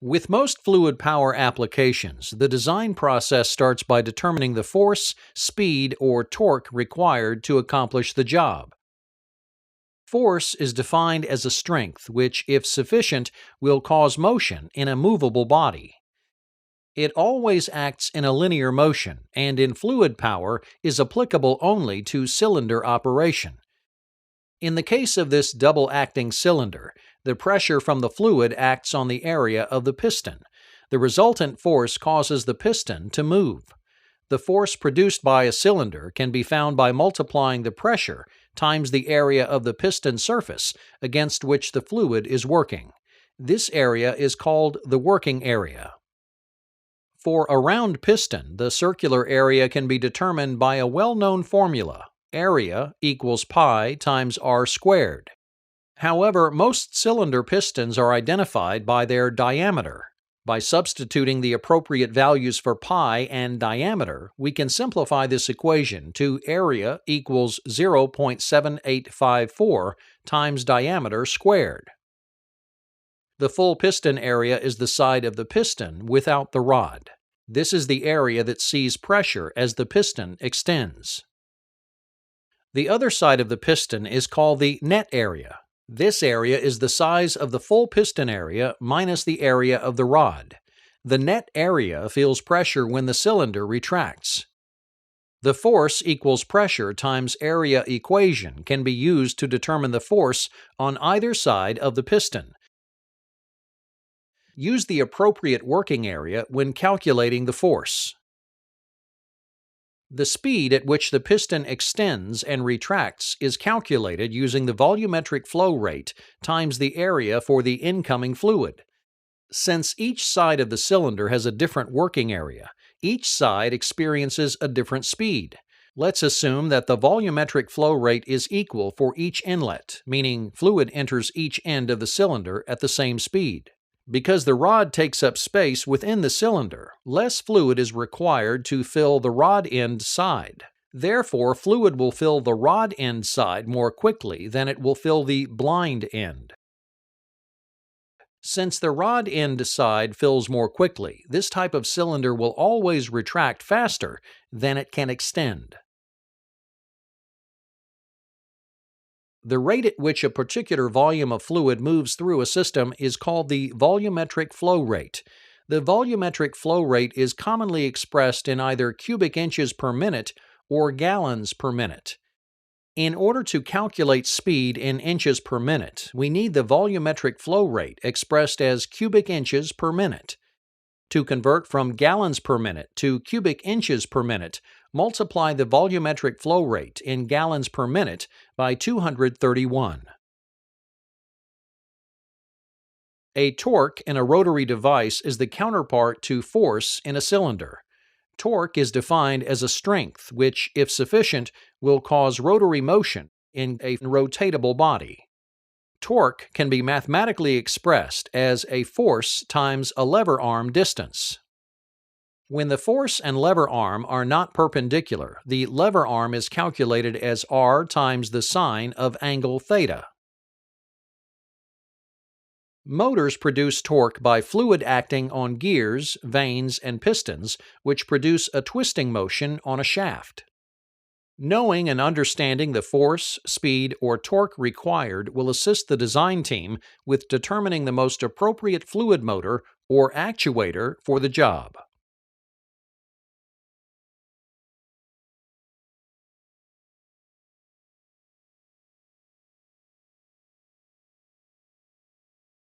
With most fluid power applications, the design process starts by determining the force, speed, or torque required to accomplish the job. Force is defined as a strength which, if sufficient, will cause motion in a movable body. It always acts in a linear motion, and in fluid power is applicable only to cylinder operation. In the case of this double-acting cylinder, the pressure from the fluid acts on the area of the piston. The resultant force causes the piston to move. The force produced by a cylinder can be found by multiplying the pressure times the area of the piston surface against which the fluid is working. This area is called the working area. For a round piston, the circular area can be determined by a well-known formula: area equals pi times r squared. However, most cylinder pistons are identified by their diameter. By substituting the appropriate values for pi and diameter, we can simplify this equation to area equals 0.7854 times diameter squared. The full piston area is the side of the piston without the rod. This is the area that sees pressure as the piston extends. The other side of the piston is called the net area. This area is the size of the full piston area minus the area of the rod. The net area feels pressure when the cylinder retracts. The force equals pressure times area equation can be used to determine the force on either side of the piston. Use the appropriate working area when calculating the force. The speed at which the piston extends and retracts is calculated using the volumetric flow rate times the area for the incoming fluid. Since each side of the cylinder has a different working area, each side experiences a different speed. Let's assume that the volumetric flow rate is equal for each inlet, meaning fluid enters each end of the cylinder at the same speed. Because the rod takes up space within the cylinder, less fluid is required to fill the rod end side. Therefore, fluid will fill the rod end side more quickly than it will fill the blind end. Since the rod end side fills more quickly, this type of cylinder will always retract faster than it can extend. The rate at which a particular volume of fluid moves through a system is called the volumetric flow rate. The volumetric flow rate is commonly expressed in either cubic inches per minute or gallons per minute. In order to calculate speed in inches per minute, we need the volumetric flow rate expressed as cubic inches per minute. To convert from gallons per minute to cubic inches per minute, multiply the volumetric flow rate in gallons per minute by 231. A torque in a rotary device is the counterpart to force in a cylinder. Torque is defined as a strength which, if sufficient, will cause rotary motion in a rotatable body. Torque can be mathematically expressed as a force times a lever arm distance. When the force and lever arm are not perpendicular, the lever arm is calculated as r times the sine of angle theta. Motors produce torque by fluid acting on gears, vanes, and pistons, which produce a twisting motion on a shaft. Knowing and understanding the force, speed, or torque required will assist the design team with determining the most appropriate fluid motor or actuator for the job.